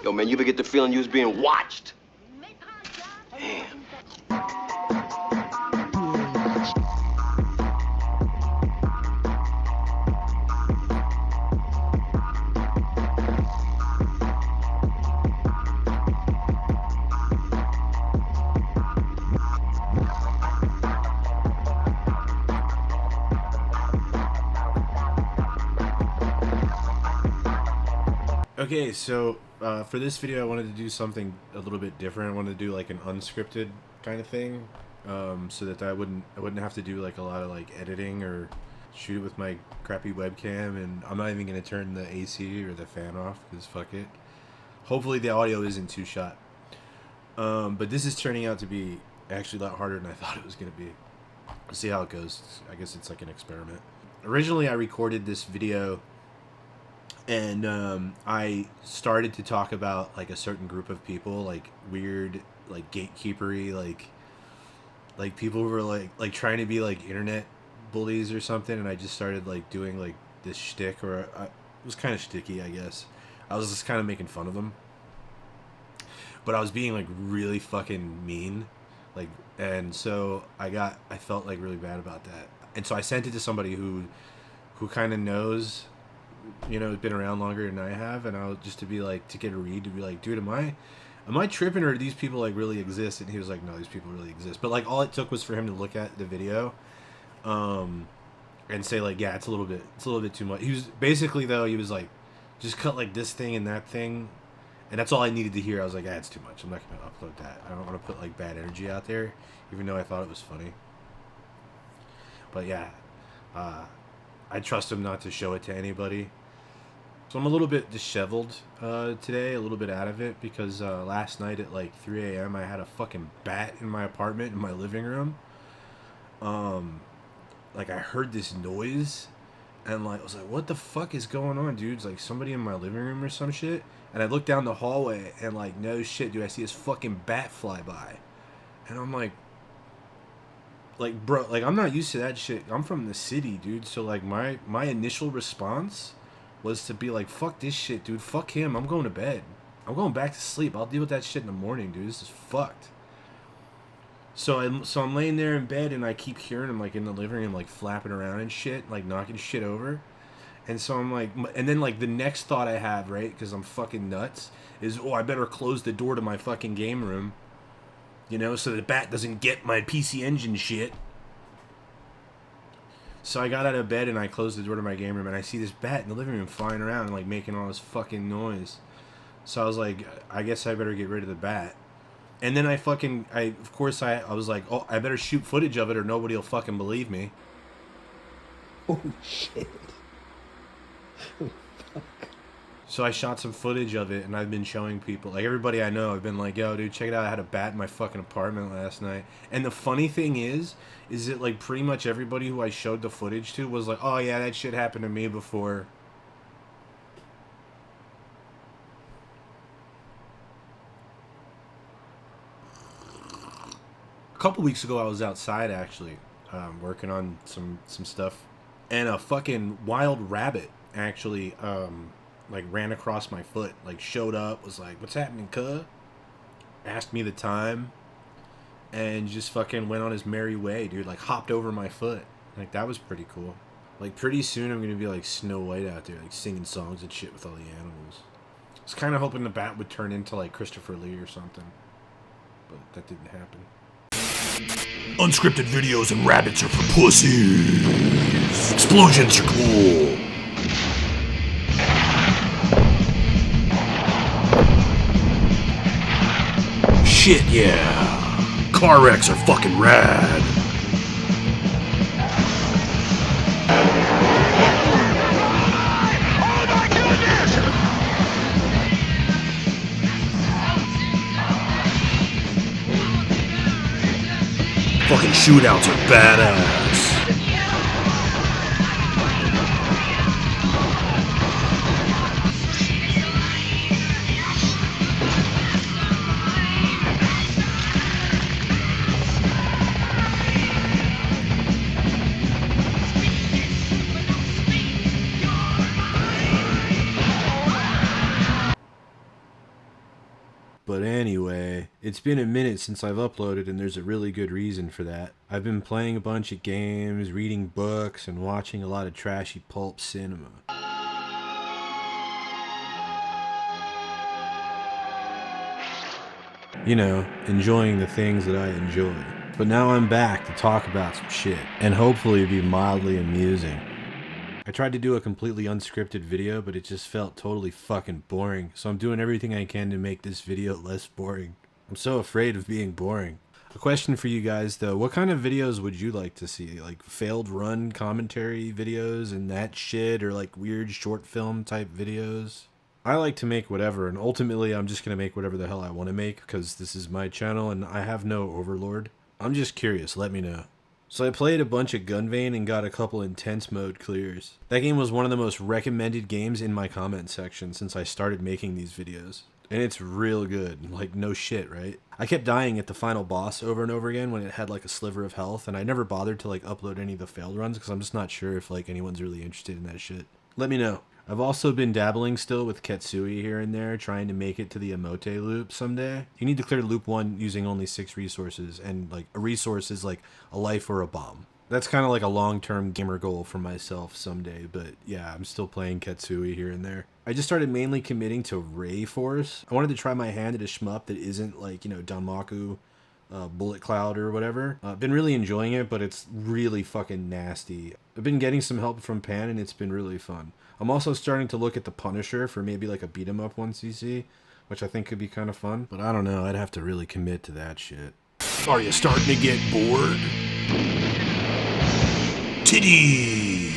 Yo, man, you ever get the feeling you was being watched? Damn. Okay, so for this video, I wanted to do something a little bit different. I wanted to do like an unscripted kind of thing, so that I wouldn't have to do like a lot of like editing or shoot it with my crappy webcam. And I'm not even gonna turn the AC or the fan off because fuck it. Hopefully the audio isn't too shot. But this is turning out to be actually a lot harder than I thought it was gonna be. Let's see how it goes. I guess it's like an experiment. Originally, I recorded this video. And I started to talk about like a certain group of people, like weird, like gatekeepery, like people who were like trying to be like internet bullies or something. And I just started like doing like this shtick, or it was kind of shticky, I guess. I was just kind of making fun of them, but I was being like really fucking mean, like. And so I felt like really bad about that, and so I sent it to somebody who kind of knows. You know, been around longer than I have, and I was just to be like, to get a read, to be like, dude, am I tripping, or do these people like really exist? And he was like, no, these people really exist. But like all it took was for him to look at the video, and say like, yeah, it's a little bit too much. He was basically, though, he was like, just cut like this thing and that thing, and that's all I needed to hear. I was like, ah, it's too much. I'm not gonna upload that. I don't want to put like bad energy out there, even though I thought it was funny. But yeah, I trust him not to show it to anybody. So I'm a little bit disheveled today, a little bit out of it, because last night at like 3 a.m. I had a fucking bat in my apartment, in my living room. Like I heard this noise, and like I was like, what the fuck is going on, dude? It's like somebody in my living room or some shit. And I looked down the hallway, and like, no shit, dude, I see this fucking bat fly by. And I'm like, bro, like I'm not used to that shit. I'm from the city, dude. So like my initial response was to be like, fuck this shit, dude. Fuck him. I'm going to bed. I'm going back to sleep. I'll deal with that shit in the morning, dude. This is fucked. So I'm laying there in bed, and I keep hearing him like in the living room, like flapping around and shit, like knocking shit over. And so I'm like, and then like the next thought I have, right, because I'm fucking nuts, is, oh, I better close the door to my fucking game room, you know, so the bat doesn't get my PC Engine shit. So I got out of bed and I closed the door to my game room, and I see this bat in the living room flying around and like making all this fucking noise. So I was like, I guess I better get rid of the bat. And then I was like, oh, I better shoot footage of it or nobody will fucking believe me. Oh shit. Oh, fuck. So I shot some footage of it, and I've been showing people, like everybody I know, I've been like, yo, dude, check it out, I had a bat in my fucking apartment last night. And the funny thing is that like pretty much everybody who I showed the footage to was like, oh yeah, that shit happened to me before. A couple weeks ago I was outside actually, working on some stuff, and a fucking wild rabbit actually like ran across my foot, like showed up, was like, what's happening, cuh? Asked me the time, and just fucking went on his merry way, dude. Like hopped over my foot. Like that was pretty cool. Like pretty soon I'm gonna be like Snow White out there, like singing songs and shit with all the animals. I was kind of hoping the bat would turn into like Christopher Lee or something, but that didn't happen. Unscripted videos and rabbits are for pussies. Explosions are cool. Shit, yeah. Car wrecks are fucking rad. Oh my goodness! Fucking shootouts are badass. But anyway, it's been a minute since I've uploaded, and there's a really good reason for that. I've been playing a bunch of games, reading books, and watching a lot of trashy pulp cinema. You know, enjoying the things that I enjoy. But now I'm back to talk about some shit, and hopefully be mildly amusing. I tried to do a completely unscripted video, but it just felt totally fucking boring, so I'm doing everything I can to make this video less boring. I'm so afraid of being boring. A question for you guys though, what kind of videos would you like to see? Like failed run commentary videos and that shit, or like weird short film type videos? I like to make whatever, and ultimately I'm just gonna make whatever the hell I want to make, because this is my channel and I have no overlord. I'm just curious, let me know. So I played a bunch of Gunvein and got a couple intense mode clears. That game was one of the most recommended games in my comment section since I started making these videos. And it's real good, like no shit, right? I kept dying at the final boss over and over again when it had like a sliver of health, and I never bothered to like upload any of the failed runs because I'm just not sure if like anyone's really interested in that shit. Let me know. I've also been dabbling still with Ketsui here and there, trying to make it to the Emote loop someday. You need to clear loop 1 using only 6 resources, and like a resource is like a life or a bomb. That's kind of like a long-term gamer goal for myself someday, but yeah, I'm still playing Ketsui here and there. I just started mainly committing to Ray Force. I wanted to try my hand at a shmup that isn't like, you know, Danmaku, Bullet Cloud or whatever. I've been really enjoying it, but it's really fucking nasty. I've been getting some help from Pan, and it's been really fun. I'm also starting to look at the Punisher for maybe like a beat 'em up 1cc, which I think could be kind of fun. But I don't know, I'd have to really commit to that shit. Are you starting to get bored? Titties!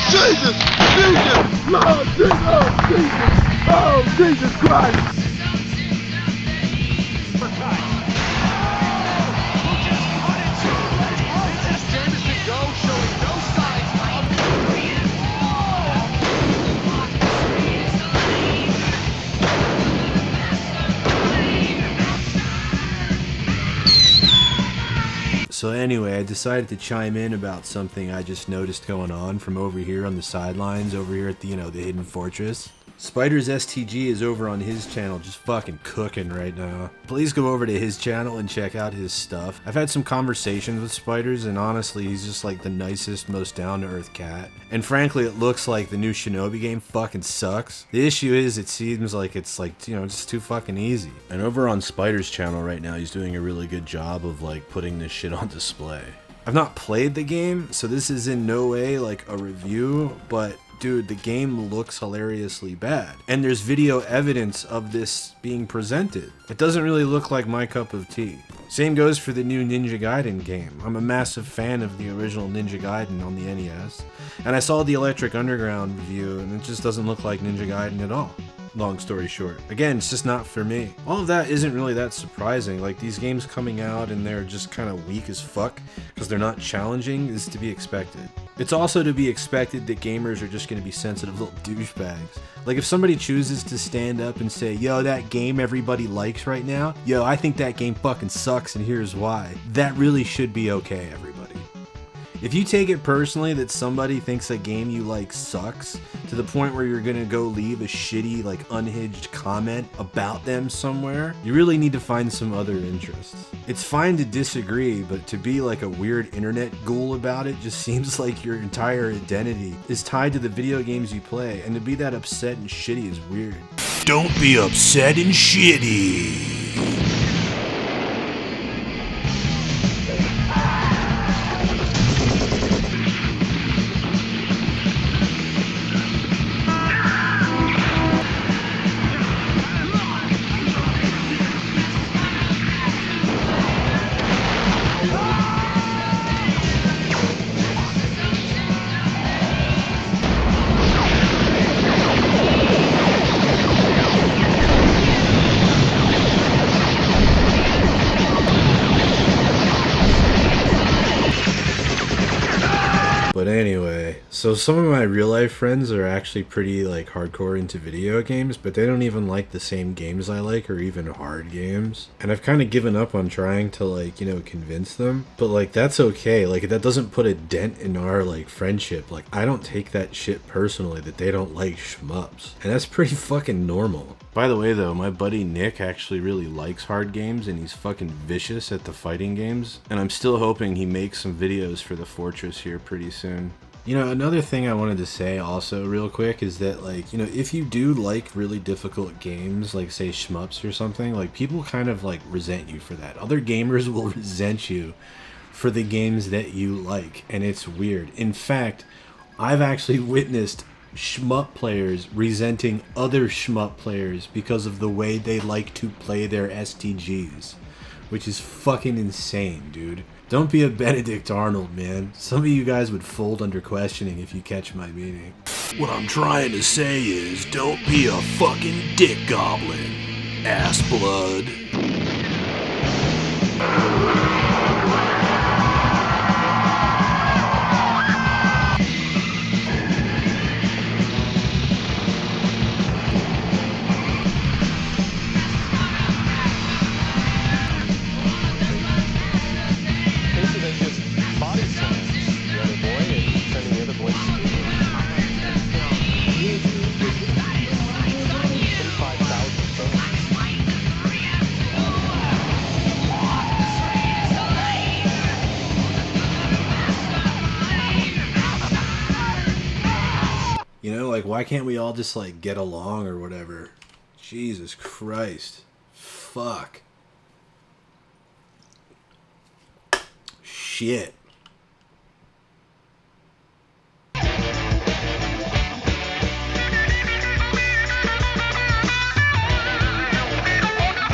Jesus! Jesus! Lord Jesus! Jesus! Oh, Jesus Christ! So anyway, I decided to chime in about something I just noticed going on from over here on the sidelines, over here at the, you know, the Hidden Fortress. SpidersSTG is over on his channel just fucking cooking right now. Please go over to his channel and check out his stuff. I've had some conversations with Spiders, and honestly, he's just like the nicest, most down-to-earth cat. And frankly, it looks like the new Shinobi game fucking sucks. The issue is, it seems like it's like, you know, just too fucking easy. And over on Spider's channel right now, he's doing a really good job of like putting this shit on display. I've not played the game, so this is in no way like a review, but dude, the game looks hilariously bad. And there's video evidence of this being presented. It doesn't really look like my cup of tea. Same goes for the new Ninja Gaiden game. I'm a massive fan of the original Ninja Gaiden on the NES. And I saw the Electric Underground review, and it just doesn't look like Ninja Gaiden at all. Long story short. Again, it's just not for me. All of that isn't really that surprising. Like, these games coming out and they're just kind of weak as fuck because they're not challenging is to be expected. It's also to be expected that gamers are just going to be sensitive little douchebags. Like, if somebody chooses to stand up and say, yo, that game everybody likes right now, yo, I think that game fucking sucks and here's why, that really should be okay, everybody. If you take it personally that somebody thinks a game you like sucks, to the point where you're gonna go leave a shitty, like, unhinged comment about them somewhere, you really need to find some other interests. It's fine to disagree, but to be like a weird internet ghoul about it just seems like your entire identity is tied to the video games you play, and to be that upset and shitty is weird. Don't be upset and shitty. So some of my real life friends are actually pretty like hardcore into video games, but they don't even like the same games I like or even hard games. And I've kind of given up on trying to like, you know, convince them. But like that's okay. Like that doesn't put a dent in our like friendship. Like I don't take that shit personally that they don't like shmups. And that's pretty fucking normal. By the way though, my buddy Nick actually really likes hard games and he's fucking vicious at the fighting games. And I'm still hoping he makes some videos for the Fortress here pretty soon. You know, another thing I wanted to say also real quick is that, like, you know, if you do like really difficult games, like, say, shmups or something, like, people kind of, like, resent you for that. Other gamers will resent you for the games that you like, and it's weird. In fact, I've actually witnessed shmup players resenting other shmup players because of the way they like to play their STGs, which is fucking insane, dude. Don't be a Benedict Arnold, man. Some of you guys would fold under questioning if you catch my meaning. What I'm trying to say is, don't be a fucking dick goblin, ass blood. You know, like, why can't we all just, like, get along or whatever? Jesus Christ. Fuck. Shit.